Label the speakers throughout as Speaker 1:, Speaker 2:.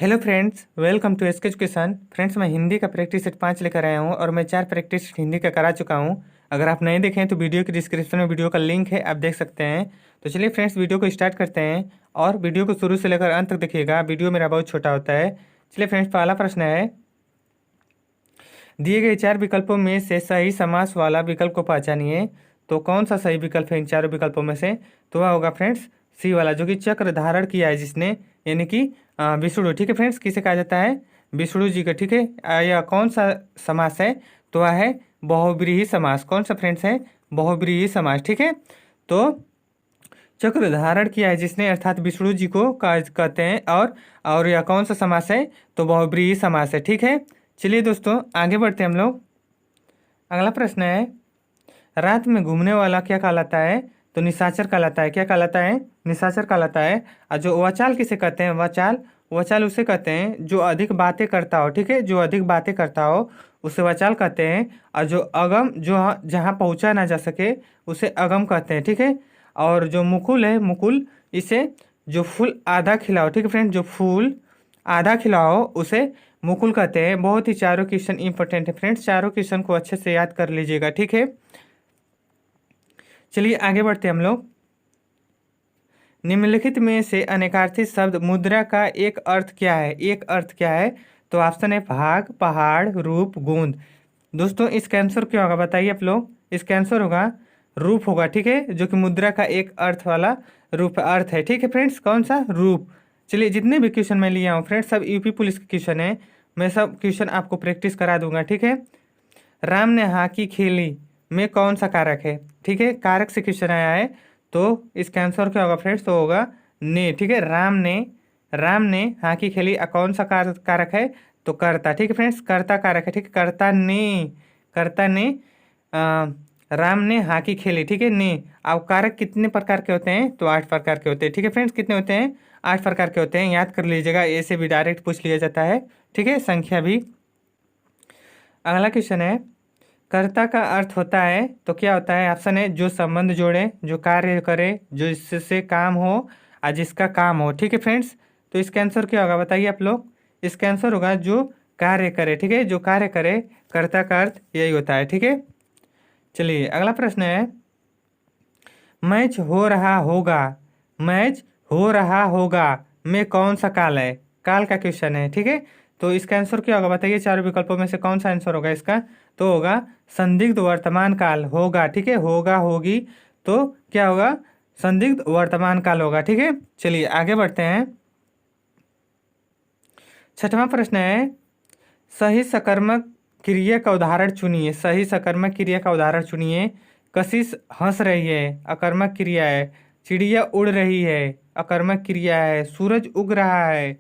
Speaker 1: Hello friends, welcome to SK education. Friends, मैं हिंदी का practice set 5 लेकर आया हूं और मैं 4 प्रैक्टिस सेट हिंदी का करा चुका हूं। अगर आप नहीं देखें तो वीडियो की डिस्क्रिप्शन में वीडियो का लिंक है, आप देख सकते हैं। तो चलिए फ्रेंड्स, वीडियो को स्टार्ट करते हैं और वीडियो को शुरू से लेकर अंत तक देखिएगा। वीडियो मेरा बहुत छोटा होता है। चलिए फ्रेंड्स, पहला प्रश्न है, दिए गए 4 विकल्पों में से सही समास वाला विकल्प को पहचानिए। तो कौन सा सही विकल्प है इन चारों विकल्पों में से? तो वह होगा फ्रेंड्स सी वाला, जो कि चक्र धारण किया है जिसने, यानी कि विष्णु। ठीक है फ्रेंड्स, किसे कहा जाता है? विष्णु जी का। ठीक है, यह कौन सा समास है? तो वह है बहुव्रीहि समास। कौन सा फ्रेंड्स है? बहुव्रीहि समास। ठीक है, तो चक्र धारण किया है जिसने, अर्थात विष्णु जी को कहते हैं। और यह कौन सा समास है? तो बहुव्रीहि समास है। ठीक है, चलिए दोस्तों आगे बढ़ते हैं हम लोग। अगला प्रश्न है, रात में घूमने वाला क्या कहलाता है? तो निशाचर कहलाता है। क्या कहलाता है? निशाचर कहलाता है। और जो वाचाल किसे कहते हैं? वाचाल, वाचाल उसे कहते हैं जो अधिक बातें करता हो। ठीक है, जो अधिक बातें करता हो उसे वाचाल कहते हैं। और जो अगम, जो जहाँ पहुँचा ना जा सके उसे अगम कहते हैं। ठीक है, और जो मुकुल है, मुकुल, इसे जो फूल आधा खिलाओ। ठीक है फ्रेंड, जो फूल आधा खिलाओ उसे मुकुल कहते हैं। बहुत ही चारों क्वेश्चन इंपॉर्टेंट है फ्रेंड्स, चारों क्वेश्चन को अच्छे से याद कर लीजिएगा। ठीक है, चलिए आगे बढ़ते हैं हम लोग। निम्नलिखित में से अनेकार्थी शब्द मुद्रा का एक अर्थ क्या है? एक अर्थ क्या है? तो ऑप्शन है भाग, पहाड़, रूप, गोंद। दोस्तों इसका आंसर क्या होगा बताइए आप लोग? इसका आंसर होगा रूप होगा। ठीक है, जो कि मुद्रा का एक अर्थ वाला रूप अर्थ है। ठीक है फ्रेंड्स, कौन सा? रूप। चलिए, जितने भी क्वेश्चन मैं लिया हूँ फ्रेंड्स, सब यूपी पुलिस के क्वेश्चन है। मैं सब क्वेश्चन आपको प्रैक्टिस करा दूंगा। ठीक है, राम ने हॉकी खेली में कौन सा कारक है? ठीक है, कारक से क्वेश्चन आया है, तो इसका आंसर क्या होगा फ्रेंड्स? तो होगा ने। ठीक है, राम ने हॉकी खेली, कौन सा कारक है? तो कर्ता। ठीक है फ्रेंड्स, कर्ता कारक है। ठीक है, कर्ता ने राम ने हॉकी खेली। ठीक है, ने। अब कारक कितने प्रकार के होते हैं? तो 8 प्रकार के होते हैं। ठीक है फ्रेंड्स, कितने होते हैं? 8 प्रकार के होते हैं, याद कर लीजिएगा। ऐसे भी डायरेक्ट पूछ लिया जाता है। ठीक है, संख्या भी। अगला क्वेश्चन है, कर्ता का अर्थ होता है, तो क्या होता है? ऑप्शन है जो संबंध जोड़े, जो कार्य करे, जो इससे काम हो और जिसका काम हो। ठीक है फ्रेंड्स, तो इसका आंसर क्या होगा बताइए आप लोग? इसका आंसर होगा जो कार्य करे। ठीक है, जो कार्य करे, कर्ता का अर्थ यही होता है। ठीक है, चलिए अगला प्रश्न है, मैच हो रहा होगा, मैच हो रहा होगा में कौन सा काल है? काल का क्वेश्चन है। ठीक है, तो इसका आंसर क्या होगा बताइए? चारों विकल्पों में से कौन सा आंसर होगा इसका? तो होगा संदिग्ध वर्तमान काल होगा। ठीक है, होगा, होगी, तो क्या होगा? संदिग्ध वर्तमान काल होगा। ठीक है, चलिए आगे बढ़ते हैं। छठवां प्रश्न है, सही सकर्मक क्रिया का उदाहरण चुनिए। सही सकर्मक क्रिया का उदाहरण चुनिए। कशिश हंस रही है, अकर्मक क्रिया है। चिड़िया उड़ रही है, अकर्मक क्रिया है। सूरज उग रहा है,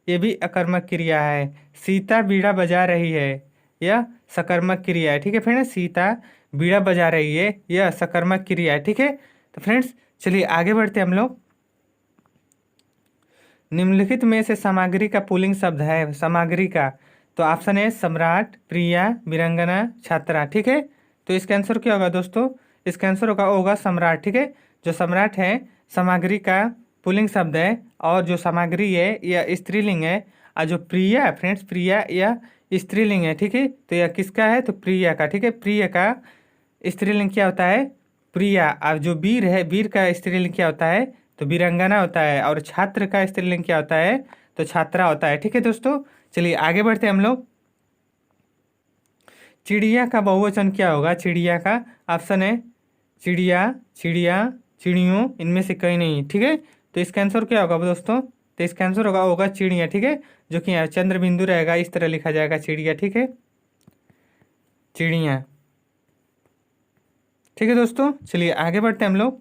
Speaker 1: ये भी अकर्मक क्रिया है। सीता बीड़ा बजा रही है, यह सकर्मक क्रिया है। ठीक है फ्रेंड्स, सीता बीड़ा बजा रही है, यह सकर्मक क्रिया है। ठीक है, तो फ्रेंड्स चलिए आगे बढ़ते हैं हम लोग। निम्नलिखित में से सामग्री का पुल्लिंग शब्द है, सामग्री का। तो ऑप्शन है सम्राट, प्रिया, वीरांगना, छात्रा। ठीक है, तो इसका आंसर क्या होगा दोस्तों? इसका आंसर होगा सम्राट। ठीक है, जो सम्राट है सामग्री का पुल्लिंग शब्द है, और जो सामग्री है यह स्त्रीलिंग है। और जो प्रिया फ्रेंड्स, प्रिया यह स्त्रीलिंग है। ठीक है, तो यह किसका है? तो प्रिया का। ठीक है, प्रिय का स्त्रीलिंग क्या होता है? प्रिया। और जो वीर है, वीर का स्त्रीलिंग क्या होता है? तो वीरांगना होता है। और छात्र का स्त्रीलिंग क्या होता है? तो छात्रा होता है। ठीक है दोस्तों, चलिए आगे बढ़ते हैं हम लोग। चिड़िया का बहुवचन क्या होगा? चिड़िया का ऑप्शन है चिड़िया, चिड़िया, चिड़ियों, इनमें से कहीं नहीं। ठीक है, तो इसका आंसर क्या होगा दोस्तों? तो इसका आंसर होगा चिड़िया। ठीक है, जो कि यहाँ चंद्र बिंदु रहेगा, इस तरह लिखा जाएगा चिड़िया। ठीक है, चिड़िया। ठीक है दोस्तों, चलिए आगे बढ़ते हैं हम लोग।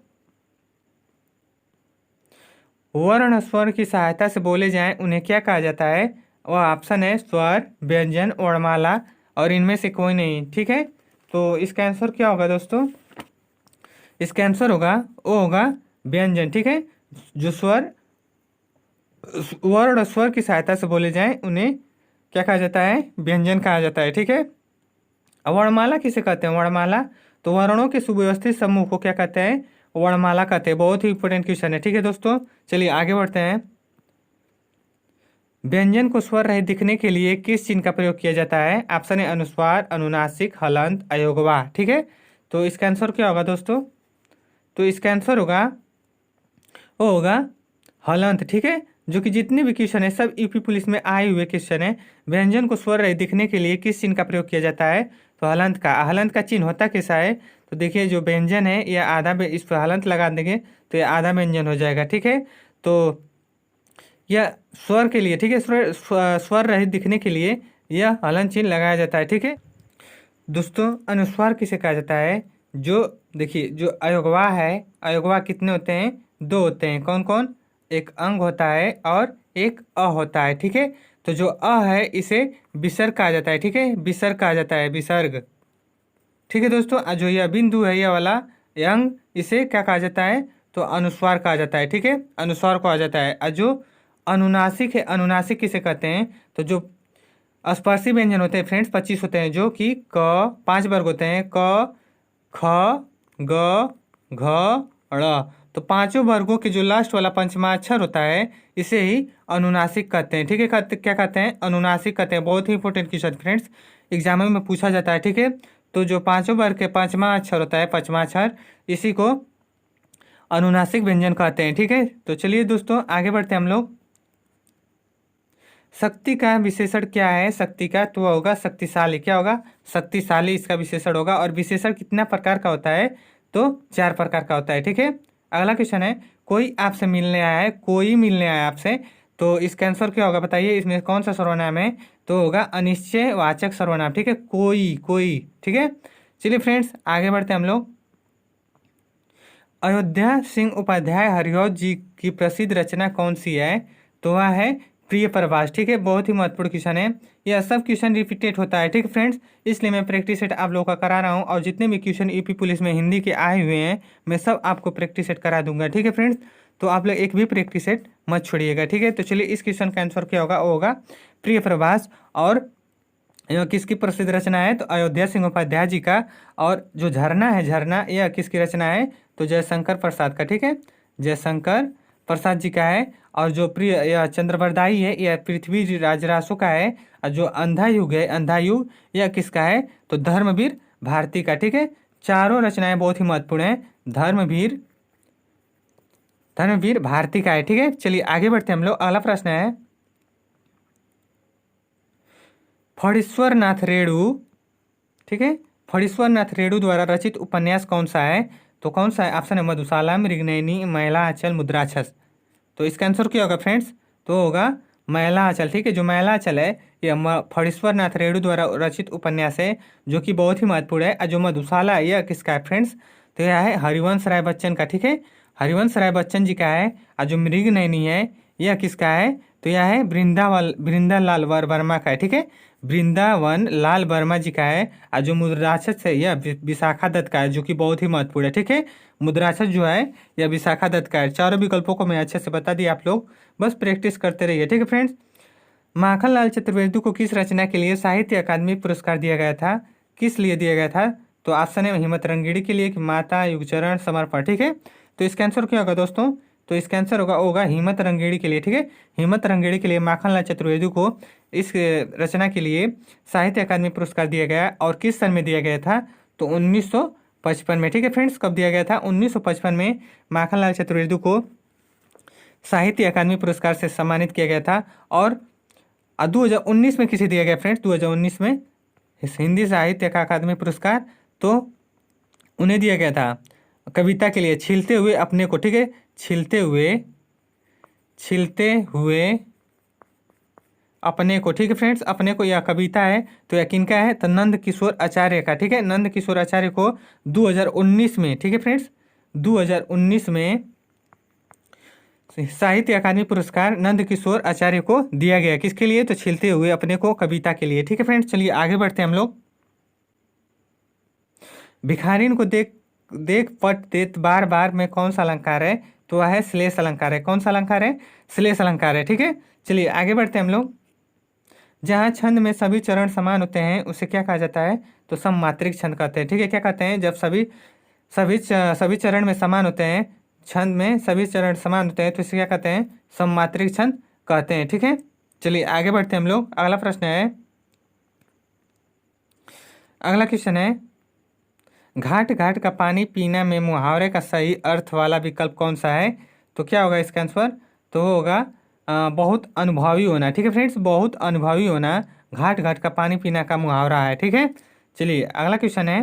Speaker 1: वर्ण स्वर की सहायता से बोले जाएं उन्हें क्या कहा जाता है? वह ऑप्शन है स्वर, व्यंजन, वर्णमाला, और इनमें से कोई नहीं। ठीक है, तो इसका आंसर क्या होगा दोस्तों? इसका आंसर होगा व्यंजन। ठीक है, जो स्वर, वर्ण और स्वर की सहायता से बोले जाएं उन्हें क्या कहा जाता है? व्यंजन कहा जाता है। ठीक है, अब वर्णमाला किसे कहते हैं? वर्णमाला, तो वर्णों के सुव्यवस्थित समूह को क्या कहते हैं? वर्णमाला कहते हैं। बहुत ही इंपॉर्टेंट क्वेश्चन है। ठीक है दोस्तों, चलिए आगे बढ़ते हैं। व्यंजन को स्वर रहित दिखने के लिए किस चिन्ह का प्रयोग किया जाता है? ऑप्शन है अनुस्वार, अनुनासिक, हलंत, अयोगवाह। ठीक है, तो इसका आंसर क्या होगा दोस्तों? तो इसका आंसर होगा, वो होगा हलंत। ठीक है, जो कि जितने भी क्वेश्चन है सब यूपी पुलिस में आए हुए क्वेश्चन है। व्यंजन को स्वर रहित दिखने के लिए किस चिन्ह का प्रयोग किया जाता है? तो हलंत का। हलंत का चिन्ह होता कैसा है? तो देखिए, जो व्यंजन है यह आधा, इस पर हलंत लगा देंगे तो यह आधा व्यंजन हो जाएगा। ठीक है, तो यह स्वर के लिए, ठीक है, स्वर रहित दिखने के लिए यह हलन चिन्ह लगाया जाता है। ठीक है दोस्तों, अनुस्वार किसे कहा जाता है? जो देखिए, जो अयोगवाह है, अयोगवाह कितने होते हैं? दो होते हैं। कौन कौन? एक अंग होता है और एक अ होता है। ठीक है, तो जो अ है इसे विसर्ग कहा जाता है। ठीक है, विसर्ग कहा जाता है, विसर्ग। ठीक है दोस्तों, जो यह बिंदु है, यह वाला अंग, इसे क्या कहा जाता है? तो अनुस्वार कहा जाता है। ठीक है, अनुस्वार कहा जाता है। और जो अनुनासिक है, अनुनासिक किसे कहते हैं? तो जो स्पर्शी व्यंजन होते हैं फ्रेंड्स, 25 होते हैं, जो कि क, 5 वर्ग होते हैं, क, ख, ग, घ, ड़। तो पांचों वर्गों के जो लास्ट वाला पंचमाक्षर होता है इसे ही अनुनासिक कहते हैं। ठीक है, क्या कहते हैं? अनुनासिक कहते हैं। बहुत ही इंपॉर्टेंट क्वेश्चन फ्रेंड्स, एग्जाम में पूछा जाता है। ठीक है, तो जो पांचों वर्ग के पांचवा अक्षर होता है, पांचवा अक्षर, इसी को अनुनासिक व्यंजन कहते हैं। ठीक है, तो चलिए दोस्तों आगे बढ़ते हैं हम लोग। शक्ति का विशेषण क्या है? शक्ति का तो होगा शक्तिशाली। क्या होगा? शक्तिशाली इसका विशेषण होगा। और विशेषण कितना प्रकार का होता है? तो 4 प्रकार का होता है। ठीक है, अगला क्वेश्चन है, कोई आपसे मिलने आया है, कोई मिलने आया आपसे, तो इसका आंसर क्या होगा बताइए? इसमें कौन सा सर्वनाम है? तो होगा अनिश्चयवाचक सर्वनाम। ठीक है, कोई, कोई। ठीक है, चलिए फ्रेंड्स आगे बढ़ते हैं हम लोग। अयोध्या सिंह उपाध्याय हरिऔध जी की प्रसिद्ध रचना कौन सी है? तो वह है प्रिय प्रवास। ठीक है, बहुत ही महत्वपूर्ण क्वेश्चन है। यह सब क्वेश्चन रिपीटेड होता है। ठीक है फ्रेंड्स, इसलिए मैं प्रैक्टिस सेट आप लोगों का करा रहा हूँ। और जितने भी क्वेश्चन यूपी पुलिस में हिंदी के आए हुए हैं मैं सब आपको प्रैक्टिस सेट करा दूंगा। ठीक है फ्रेंड्स, तो आप लोग एक भी प्रैक्टिस सेट मत छोड़िएगा। ठीक है, तो चलिए इस क्वेश्चन का आंसर क्या होगा? वो होगा प्रिय प्रवास। और यह किसकी प्रसिद्ध रचना है? तो अयोध्या सिंह उपाध्याय जी का। और जो झरना है, झरना, यह किसकी रचना है? तो जयशंकर प्रसाद का। ठीक है, जयशंकर प्रसाद जी का है। और जो प्रिय, यह चंद्रवरदाई है, यह पृथ्वी राजरासो का है। और जो अंधा युग है, अंधा युग, यह किसका है? तो धर्मवीर भारती का। ठीक है, चारों रचनाएं बहुत ही महत्वपूर्ण है। धर्मवीर भारती का है। ठीक है, चलिए आगे बढ़ते हैं हम लोग। अगला प्रश्न है, फणीश्वर नाथ रेणु, ठीक है, फणीश्वर नाथ रेणु द्वारा रचित उपन्यास कौन सा है? तो कौन सा है? ऑप्शन है मधुशाला, मृगनयनी, महिलाचल, मुद्राक्षस। तो इसका आंसर क्या होगा फ्रेंड्स? तो होगा महिलाचल। ठीक है, जो महिलाचल है यह फणीश्वर नाथ रेणु द्वारा रचित उपन्यास है, जो कि बहुत ही महत्वपूर्ण है। और जो मधुशाला है, यह किसका है फ्रेंड्स? तो यह है हरिवंश राय बच्चन का। ठीक है, हरिवंश राय बच्चन जी का है। और जो मृगनयनी है, यह किसका है? तो यह है वृंदालाल वर्मा का है। ठीक है, वृंदावन लाल वर्मा जी का है। और जो मुद्राक्षस है, यह विशाखा दत्त का है, जो कि बहुत ही महत्वपूर्ण है। ठीक है, मुद्राक्षस जो है यह विशाखा दत्त का है। चारों विकल्पों को मैं अच्छे से बता दिया, आप लोग बस प्रैक्टिस करते रहिए। ठीक है फ्रेंड्स, माखनलाल चतुर्वेदी को किस रचना के लिए साहित्य अकादमी पुरस्कार दिया गया था? किस लिए दिया गया था? तो ऑप्शन है हिम्मत रंगीड़ी के लिए, कि माता, युगचरण, समर्पण। ठीक है, तो इसका आंसर क्या होगा दोस्तों? तो इसका आंसर होगा हिम्मत रंगीड़ी के लिए। ठीक है, हिम्मत रंगीड़ी के लिए माखनलाल चतुर्वेदी को इस रचना के लिए साहित्य अकादमी पुरस्कार दिया गया। और किस सन में दिया गया था? तो 1955 में। ठीक है फ्रेंड्स, कब दिया गया था? 1955 में माखनलाल चतुर्वेदी को साहित्य अकादमी पुरस्कार से सम्मानित किया गया था। और 2019 में किसे दिया गया फ्रेंड्स? 2019 में हिंदी साहित्य अकादमी पुरस्कार तो उन्हें दिया गया था कविता के लिए, छिलते हुए अपने को। ठीक है, छिलते हुए अपने को। ठीक है फ्रेंड्स, अपने को यह कविता है, तो यह किनका है? तो नंद किशोर आचार्य का। ठीक है, नंद किशोर आचार्य को 2019 में, ठीक है फ्रेंड्स, 2019 में साहित्य अकादमी पुरस्कार नंद किशोर आचार्य को दिया गया। किसके लिए? तो छिलते हुए अपने को कविता के लिए। ठीक है फ्रेंड्स, चलिए आगे बढ़ते हैं हम लोग। भिखारिन को देख देख पट देत बार बार में कौन सा अलंकार है? तो वह है श्लेष अलंकार है। कौन सा अलंकार है? श्लेष अलंकार है। ठीक है, चलिए आगे बढ़ते हैं हम लोग। जहाँ छंद में सभी चरण समान होते हैं उसे क्या कहा जाता है? तो सममात्रिक छंद कहते हैं। ठीक है, क्या कहते हैं? जब सभी चरण में समान होते हैं, छंद में सभी चरण समान होते हैं, तो इसे क्या कहते हैं? सममात्रिक छंद कहते हैं। ठीक है, चलिए आगे बढ़ते हैं हम लोग। अगला प्रश्न है, अगला क्वेश्चन है, घाट घाट का पानी पीना में मुहावरे का सही अर्थ वाला विकल्प कौन सा है? तो क्या होगा इसका आंसर? तो वो होगा बहुत अनुभवी होना। ठीक है फ्रेंड्स, बहुत अनुभवी होना घाट घाट का पानी पीना का मुहावरा है। ठीक है, चलिए अगला क्वेश्चन है,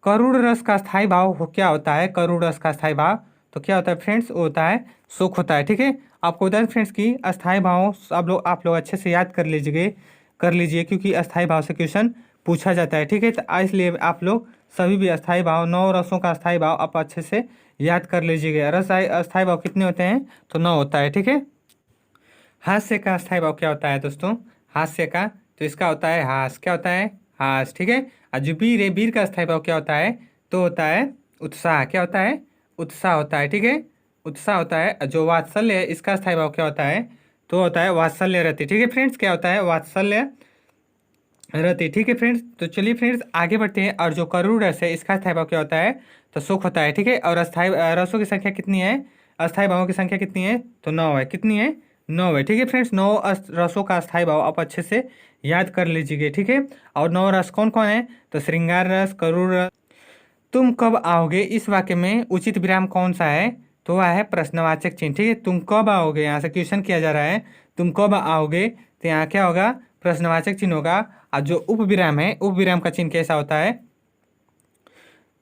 Speaker 1: करुण रस का स्थायी भाव क्या होता है? करुण रस का स्थायी भाव तो क्या होता है फ्रेंड्स? वो होता है सुख होता है। ठीक है, आपको बता दें फ्रेंड्स कि अस्थायी भाव आप लोग अच्छे से याद कर लीजिए क्योंकि अस्थायी भाव से क्वेश्चन पूछा जाता है। ठीक है, तो इसलिए आप लोग सभी भी अस्थायी भाव, 9 रसों का अस्थायी भाव आप अच्छे से याद कर लीजिएगा। अस्थायी भाव कितने होते हैं? तो 9 होता है। ठीक है, हास्य का अस्थायी भाव क्या होता है दोस्तों? हास्य का तो इसका होता है हास। क्या होता है? हास। ठीक है, और जो वीर का अस्थायी भाव क्या होता है? तो होता है उत्साह। क्या होता है? उत्साह होता है। ठीक है, उत्साह होता है। जो वात्सल्य है इसका अस्थायी भाव क्या होता है? तो होता है वात्सल्य रति। ठीक है फ्रेंड्स, क्या होता है? वात्सल्य रति। ठीक है फ्रेंड्स, तो चलिए फ्रेंड्स आगे बढ़ते हैं। और जो करुण रस है इसका अस्थायी भाव क्या होता है? तो सुख होता है। ठीक है, और अस्थायी रसों की संख्या कितनी है? अस्थायी भावों की संख्या कितनी है? तो 9 है। कितनी है? 9 है। ठीक है फ्रेंड्स, 9 रसों का अस्थायी भाव आप अच्छे से याद कर लीजिए। ठीक है, और 9 रस कौन कौन है? तो श्रृंगार रस, करुण रस। तुम कब आओगे इस वाक्य में उचित विराम कौन सा है? तो वह है प्रश्नवाचक चिन्ह। ठीक है, तुम कब आओगे, यहाँ से क्वेश्चन किया जा रहा है, तुम कब आओगे, तो यहाँ क्या होगा? प्रश्नवाचक चिन्ह होगा। और जो उपविराम है, उपविराम का चिन्ह कैसा होता है?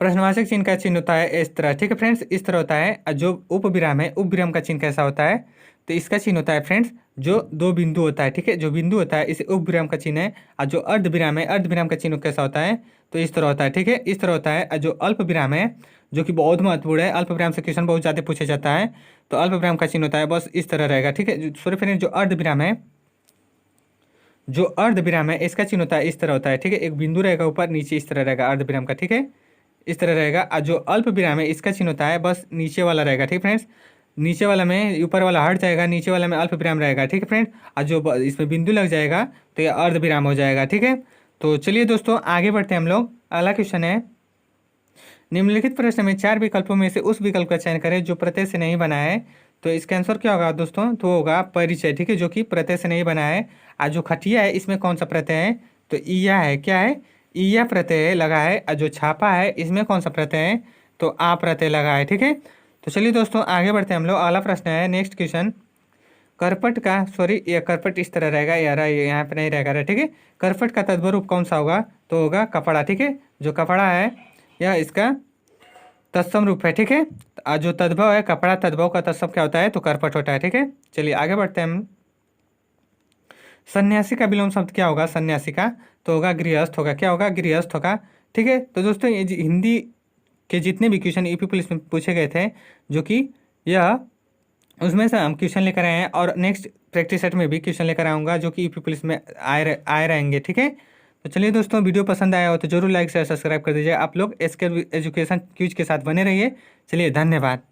Speaker 1: प्रश्नवाचक चिन्ह का चिन्ह होता है इस तरह। ठीक है फ्रेंड्स, इस तरह होता है। और जो उपविराम है, उपविराम का चिन्ह कैसा होता है? तो इसका चिन्ह होता है फ्रेंड्स जो 2 बिंदु होता है। ठीक है, जो बिंदु होता है इसे उपविराम का चिन्ह है। और जो अर्धविराम है, अर्धविराम का चिन्ह कैसा होता है? तो इस तरह होता है। ठीक है, इस तरह होता है। और जो अल्प विराम है, जो कि बहुत महत्वपूर्ण है, अल्प विराम से क्वेश्चन बहुत ज़्यादा पूछा जाता है, तो अल्प विराम का चिन्ह होता है बस इस तरह रहेगा। ठीक है, सॉरी फ्रेंड्स, जो अर्धविराम है, जो अर्धविराम है इसका चिन्ह होता है इस तरह होता है। ठीक है, एक बिंदु रहेगा ऊपर, नीचे इस तरह रहेगा अर्धविराम का। ठीक है, इस तरह रहेगा। और जो अल्प विराम है इसका चिन्ह होता है बस नीचे वाला रहेगा। ठीक फ्रेंड्स, नीचे वाला में ऊपर वाला हट जाएगा, नीचे वाला में अल्प विराम रहेगा। ठीक है फ्रेंड्स, और जो इसमें बिंदु लग जाएगा तो ये अर्ध विराम हो जाएगा। ठीक है, तो चलिए दोस्तों आगे बढ़ते हैं हम लोग। अगला क्वेश्चन है, निम्नलिखित प्रश्न में 4 विकल्पों में से उस विकल्प का चयन करें जो प्रत्यय से नहीं बना है। तो इसका आंसर क्या होगा दोस्तों? तो होगा परिचय। ठीक है, जो कि प्रत्यय से नहीं बना है। और जो खटिया है इसमें कौन सा प्रत्यय है? तो ईया है। क्या है? ईया प्रत्यय लगा है। और जो छापा है इसमें कौन सा प्रत्यय है? तो आ प्रत्यय लगा है। ठीक है, तो चलिए दोस्तों आगे बढ़ते हैं हम लोग। अगला प्रश्न है, नेक्स्ट क्वेश्चन, करपट का, सॉरी ये करपट इस तरह रहेगा यार, ये यहाँ पे नहीं रहेगा। ठीक है, करपट का तद्भव रूप कौन सा होगा? तो होगा कपड़ा। ठीक है, जो कपड़ा है यह इसका तत्सम रूप है। ठीक है, जो तद्भव है, कपड़ा तद्भव का तत्सम क्या होता है? तो करपट होता है। ठीक है, चलिए आगे बढ़ते हैं हम। सन्यासी का विलोम शब्द क्या होगा? सन्यासी का तो होगा गृहस्थ होगा। क्या होगा? गृहस्थ होगा। ठीक है, तो दोस्तों ये हिंदी के जितने भी क्वेश्चन यूपी पुलिस में पूछे गए थे, जो कि यह उसमें से हम क्वेश्चन लेकर आए हैं, और नेक्स्ट प्रैक्टिस सेट में भी क्वेश्चन लेकर आऊँगा जो कि यूपी पुलिस में आए रहेंगे। ठीक है, तो चलिए दोस्तों वीडियो पसंद आया हो तो जरूर लाइक शेयर सब्सक्राइब कर दीजिए। आप लोग एसके एजुकेशन क्यूज के साथ बने रहिए। चलिए धन्यवाद।